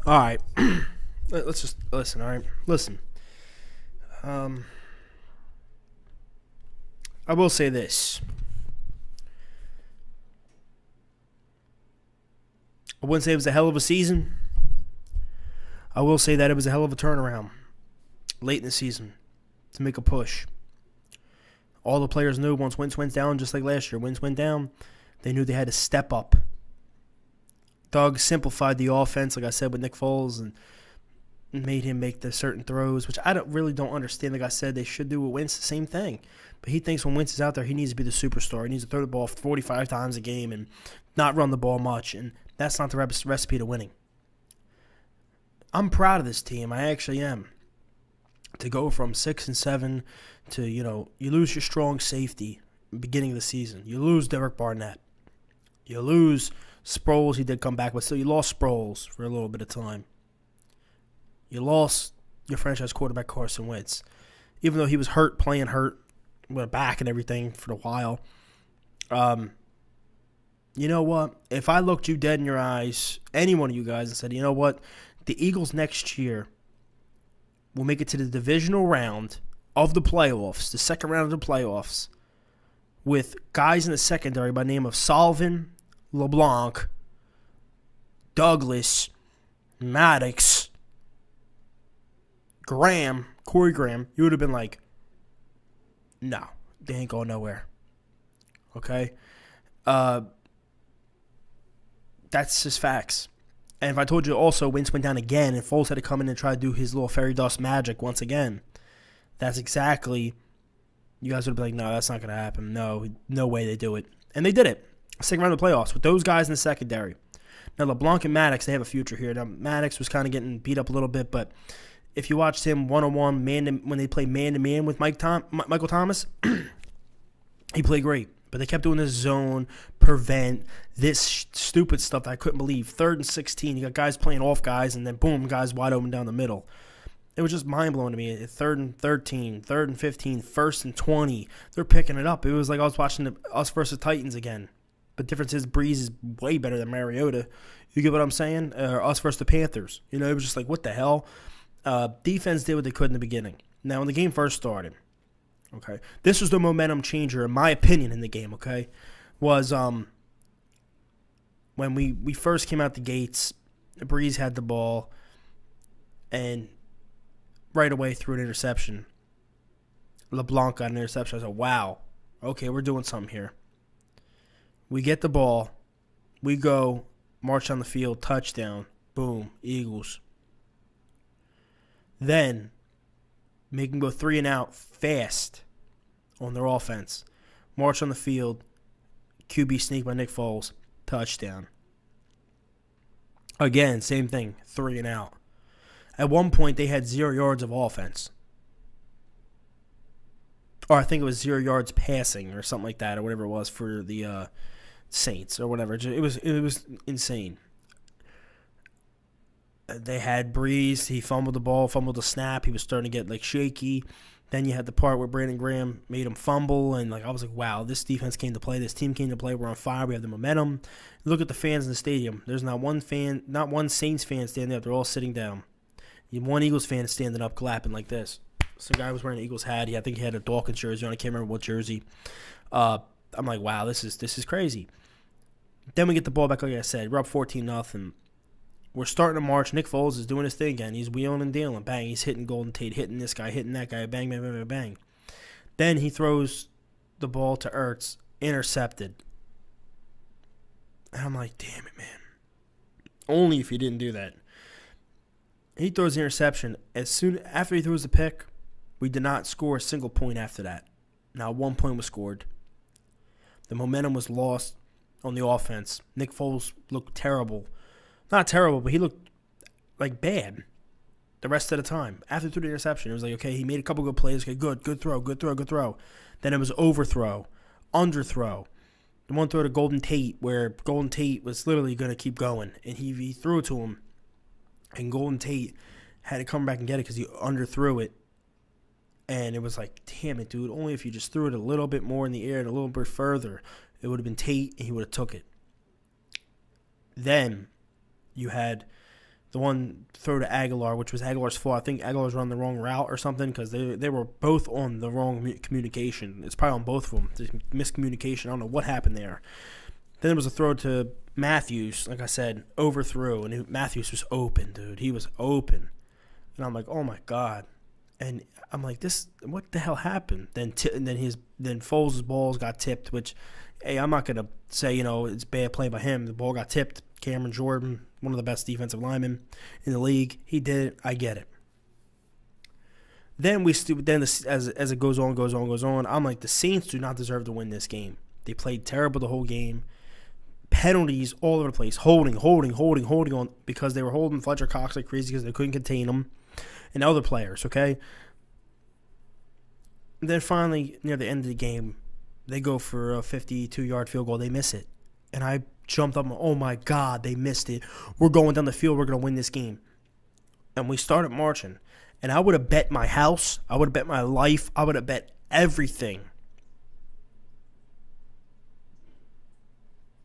All right. Let's just listen, all right? Listen. I will say this. I wouldn't say it was a hell of a season. I will say that it was a hell of a turnaround late in the season to make a push. All the players knew once Wentz went down, just like last year, Wentz went down, they knew they had to step up. Doug simplified the offense, like I said, with Nick Foles, and made him make the certain throws, which I really don't understand. Like I said, they should do with Wentz the same thing. But he thinks when Wentz is out there, he needs to be the superstar. He needs to throw the ball 45 times a game and not run the ball much, and that's not the recipe to winning. I'm proud of this team. I actually am. To go from 6-7 to, you lose your strong safety beginning of the season. You lose Derek Barnett. You lose Sproles. He did come back, but still you lost Sproles for a little bit of time. You lost your franchise quarterback, Carson Wentz. Even though he was hurt, playing hurt, with a back and everything for a while. You know what? If I looked you dead in your eyes, any one of you guys, and said, you know what? The Eagles next year will make it to the divisional round of the playoffs, the second round of the playoffs, with guys in the secondary by name of Sullivan, LeBlanc, Douglas, Maddox, Graham, Corey Graham, you would have been like, no, they ain't going nowhere. Okay? That's just facts. And if I told you also Wentz went down again and Foles had to come in and try to do his little fairy dust magic once again, that's exactly, you guys would be like, no, that's not going to happen. No way they do it. And they did it. Second round of the playoffs with those guys in the secondary. Now, LeBlanc and Maddox, they have a future here. Now, Maddox was kind of getting beat up a little bit, but if you watched him one-on-one, when they played man-to-man with Michael Thomas, he played great. But they kept doing this zone, prevent, this stupid stuff that I couldn't believe. 3rd and 16, you got guys playing off guys, and then boom, guys wide open down the middle. It was just mind-blowing to me. 3rd and 13, 3rd and 15, 1st and 20. They're picking it up. It was like I was watching us versus Titans again. But the difference is Breeze is way better than Mariota. You get what I'm saying? Or us versus the Panthers. It was just like, what the hell? Defense did what they could in the beginning. Now, when the game first started, okay, this was the momentum changer, in my opinion, in the game, okay, was when we first came out the gates, Breeze had the ball, and right away threw an interception. LeBlanc got an interception. I said, wow, okay, we're doing something here. We get the ball. We go, march on the field, touchdown, boom, Eagles. Then make them go 3 and out fast on their offense. March on the field, QB sneak by Nick Foles, touchdown. Again, same thing, 3 and out. At one point, they had 0 yards of offense. Or I think it was 0 yards passing or something like that, or whatever it was for the Saints or whatever. It was insane. They had Breeze. He fumbled the ball, fumbled the snap. He was starting to get shaky. Then you had the part where Brandon Graham made him fumble, and I was like, wow, this defense came to play. This team came to play. We're on fire. We have the momentum. Look at the fans in the stadium. There's not one Saints fan standing up. They're all sitting down. You have one Eagles fan standing up, clapping like this. Some guy was wearing an Eagles hat. I think he had a Dawkins jersey on. I can't remember what jersey. I'm like, wow, this is crazy. Then we get the ball back, like I said. We're up 14-0. We're starting to march. Nick Foles is doing his thing again. He's wheeling and dealing. Bang, he's hitting Golden Tate, hitting this guy, hitting that guy. Bang, bang, bang, bang, bang. Then he throws the ball to Ertz, intercepted. And I'm like, damn it, man. Only if he didn't do that. He throws the interception. After he throws the pick, we did not score a single point after that. Now, 1 point was scored. The momentum was lost on the offense. Nick Foles looked terrible. Not terrible, but he looked like bad the rest of the time. After he threw the interception, it was like, okay, he made a couple good plays. Okay, good throw. Then it was overthrow, underthrow. The one throw to Golden Tate where Golden Tate was literally going to keep going, and he threw it to him, and Golden Tate had to come back and get it because he underthrew it. And it was like, damn it, dude, only if you just threw it a little bit more in the air and a little bit further, it would have been Tate, and he would have took it. Then you had The one throw to Aguilar, which was Aguilar's fault. I think Aguilar's running the wrong route or something because they were both on the wrong communication. It's probably on both of them. There's miscommunication. I don't know what happened there. Then there was a throw to Matthews, like I said, overthrew, and Matthews was open, dude. He was open. And I'm like, oh, my God. And I'm like, what the hell happened? Then Foles' balls got tipped, which, hey, I'm not going to say, it's bad play by him. The ball got tipped. Cameron Jordan, one of the best defensive linemen in the league. He did it. I get it. Then as it goes on, I'm like, the Saints do not deserve to win this game. They played terrible the whole game. Penalties all over the place. Holding on because they were holding Fletcher Cox like crazy because they couldn't contain him and other players, okay? And then finally, near the end of the game, they go for a 52-yard field goal. They miss it. And I jumped up, oh my God, they missed it. We're going down the field. We're going to win this game. And we started marching. And I would have bet my house. I would have bet my life. I would have bet everything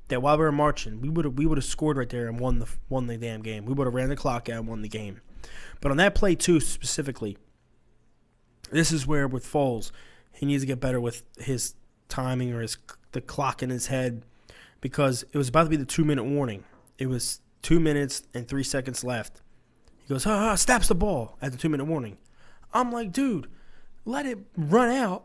that while we were marching, we would have scored right there and won the damn game. We would have ran the clock out and won the game. But on that play, too, specifically, this is where with Foles, he needs to get better with his timing or the clock in his head. Because it was about to be the 2-minute warning. It was 2 minutes and 3 seconds left. He goes, snaps the ball at the 2-minute warning. I'm like, dude, let it run out.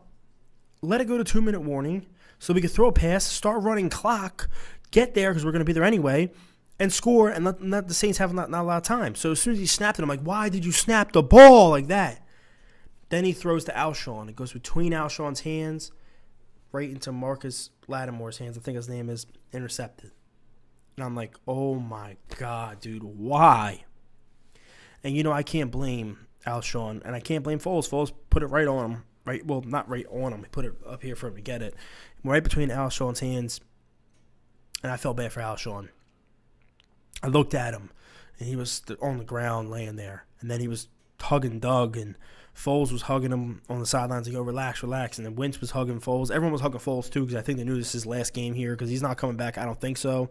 Let it go to 2-minute warning so we could throw a pass, start running clock, get there because we're going to be there anyway, and score and let the Saints have not a lot of time. So as soon as he snapped it, I'm like, why did you snap the ball like that? Then he throws to Alshon. It goes between Alshon's hands right into Marcus Lattimore's hands. I think his name is intercepted. And I'm like, oh my God, dude, why? And I can't blame Alshon, and I can't blame Foles. Foles put it right on him. Right, well, not right on him. He put it up here for him to get it. Right between Alshon's hands. And I felt bad for Alshon. I looked at him, and he was on the ground laying there. And then he was hugging Doug, and Foles was hugging him on the sidelines to go, relax. And then Wentz was hugging Foles. Everyone was hugging Foles, too, because I think they knew this is his last game here because he's not coming back. I don't think so.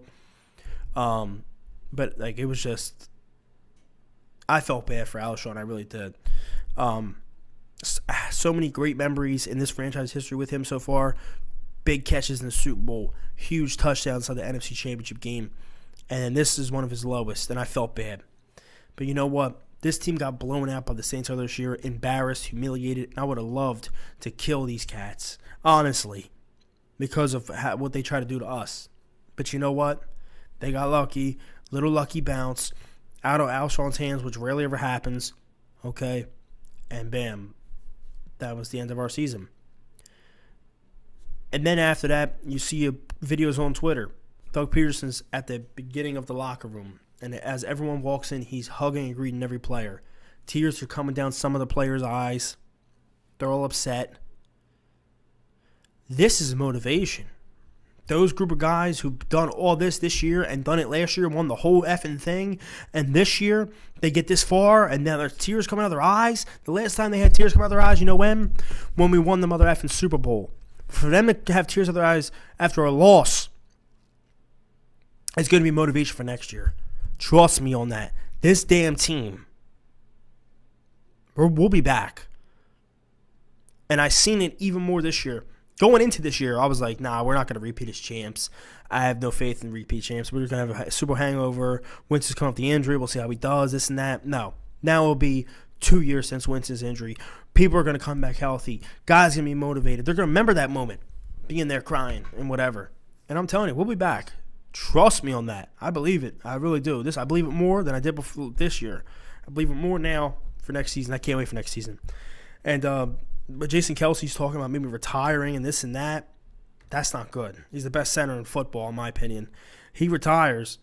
But, it was just – I felt bad for Alshon. I really did. So many great memories in this franchise history with him so far. Big catches in the Super Bowl. Huge touchdowns on the NFC Championship game. And this is one of his lowest, and I felt bad. But you know what? This team got blown out by the Saints earlier this year, embarrassed, humiliated, and I would have loved to kill these cats, honestly, because of what they try to do to us. But you know what? They got lucky, little lucky bounce, out of Alshon's hands, which rarely ever happens, okay? And bam, that was the end of our season. And then after that, you see videos on Twitter. Doug Peterson's at the beginning of the locker room. And as everyone walks in, he's hugging and greeting every player. Tears are coming down some of the players' eyes. They're all upset. This is motivation. Those group of guys who've done all this year and done it last year, won the whole effing thing, and this year they get this far and now there's tears coming out of their eyes. The last time they had tears come out of their eyes, you know when? When we won the mother effing Super Bowl. For them to have tears out of their eyes after a loss, it's going to be motivation for next year. Trust me on that. This damn team, we'll be back. And I seen it even more this year. Going into this year, I was like, nah, we're not going to repeat as champs. I have no faith in repeat champs. We're going to have a Super Bowl hangover. Winston's coming off the injury. We'll see how he does, this and that. No. Now it'll be 2 years since Winston's injury. People are going to come back healthy. Guys are going to be motivated. They're going to remember that moment, being there crying and whatever. And I'm telling you, we'll be back. Trust me on that. I believe it. I really do. I believe it more than I did before this year. I believe it more now for next season. I can't wait for next season. And but Jason Kelsey's talking about maybe retiring and this and that. That's not good. He's the best center in football, in my opinion. He retires.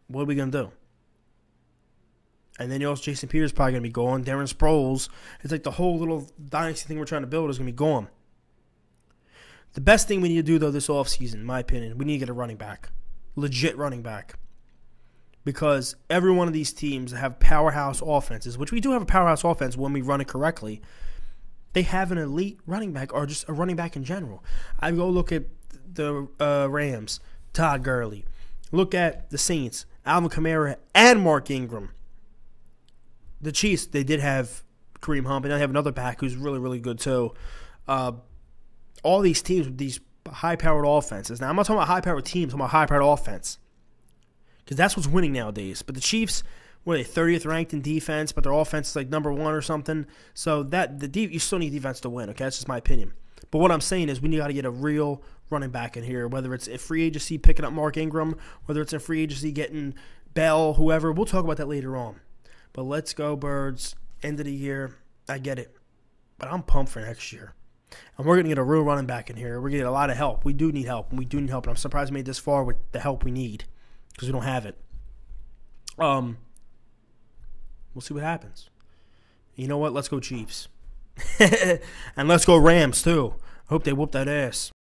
What are we going to do? And then also Jason Peters probably going to be gone. Darren Sproles. It's like the whole little dynasty thing we're trying to build is going to be gone. The best thing we need to do, though, this offseason, in my opinion, we need to get a running back. Legit running back. Because every one of these teams have powerhouse offenses, which we do have a powerhouse offense when we run it correctly. They have an elite running back or just a running back in general. I go look at the Rams, Todd Gurley. Look at the Saints, Alvin Kamara, and Mark Ingram. the Chiefs, they did have Kareem Hunt, and they have another back who's really, really good too. All these teams with these high-powered offenses. Now, I'm not talking about high-powered teams. I'm talking about high-powered offense. Because that's what's winning nowadays. But the Chiefs, what are they, 30th ranked in defense, but their offense is like number 1 or something. So you still need defense to win, okay? That's just my opinion. But what I'm saying is we got to get a real running back in here, whether it's a free agency picking up Mark Ingram, whether it's a free agency getting Bell, whoever. We'll talk about that later on. But let's go, Birds. End of the year. I get it. But I'm pumped for next year. And we're going to get a real running back in here. We're going to get a lot of help. We do need help. And we do need help. And I'm surprised we made this far with the help we need. Because we don't have it. We'll see what happens. You know what? Let's go Chiefs. And let's go Rams, too. I hope they whoop that ass.